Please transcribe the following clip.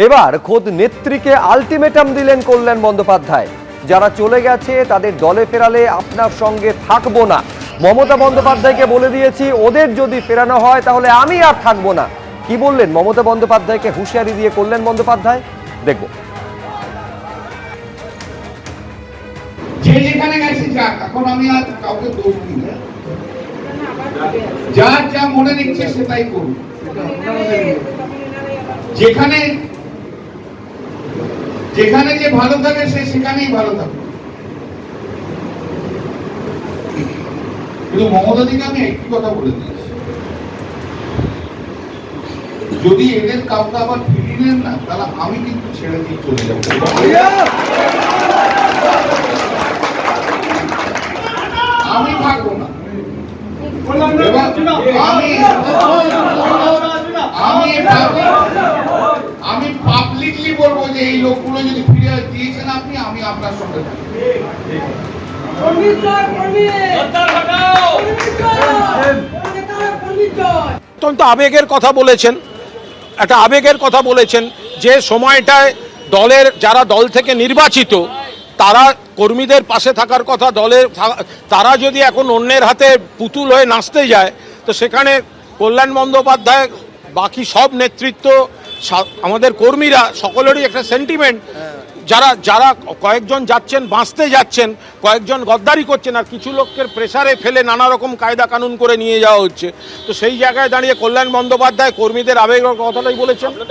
এবার খোদ নেত্রীকে আলটিমেটাম দিলেন কল্যাণ বন্দ্যোপাধ্যায়। যারা চলে গেছে তাদের দলে ফেরালে আপনার সঙ্গে থাকবো না। মমতা বন্দ্যোপাধ্যায়কে বলে দিয়েছি, ওদের যদি ফেরানো হয় তাহলে আমি আর থাকবো না। কি বললেন মমতা বন্দ্যোপাধ্যায়কে হুঁশিয়ারি দিয়ে কল্যাণ বন্দ্যোপাধ্যায়, দেখব। যে যেখানে গেছে যাক, এখন আমি আর কাউকে দোষ দিই না। যার যা মনে নিচ্ছে সেটাই করুন। যেখানে যেখানে যে ভালো থাকে সে সেখানেই ভালো থাকে। কিন্তু মমতা দিকে আমি একটি কথা বলে দিয়েছি, যদি এদের কাউকে আবার ফিরিয়ে নেন না, তাহলে আমি কিন্তু ছেড়ে দিয়ে চলে যাবো। আমি থাকবো না। আমি পাবলিকলি বলবো যে এই লোকগুলো যদি ফিরে দিয়েছেন আপনি, আমি আপনার সঙ্গে থাকি। অত্যন্ত আবেগের কথা বলেছেন, একটা আবেগের কথা বলেছেন যে সময়টায় দলের যারা দল থেকে নির্বাচিত তারা কর্মীদের পাশে থাকার কথা, দলের তারা যদি এখন অন্যের হাতে পুতুল হয়ে নাচতে যায়, তো সেখানে কল্যাণ বন্দ্যোপাধ্যায় বাকি সব নেতৃত্ব আমাদের কর্মীরা সকলেরই একটা সেন্টিমেন্ট, যারা কয়েকজন যাচ্ছেন বাঁচতে যাচ্ছেন, কয়েকজন গদ্দারি করছেন, আর কিছু লোকের প্রেসারে ফেলে নানা রকম কায়দা কানুন করে নিয়ে যাওয়া হচ্ছে। তো সেই জায়গায় দাঁড়িয়ে কল্যাণ বন্দ্যোপাধ্যায় কর্মীদের আবেগের কথাটাই বলেছেন।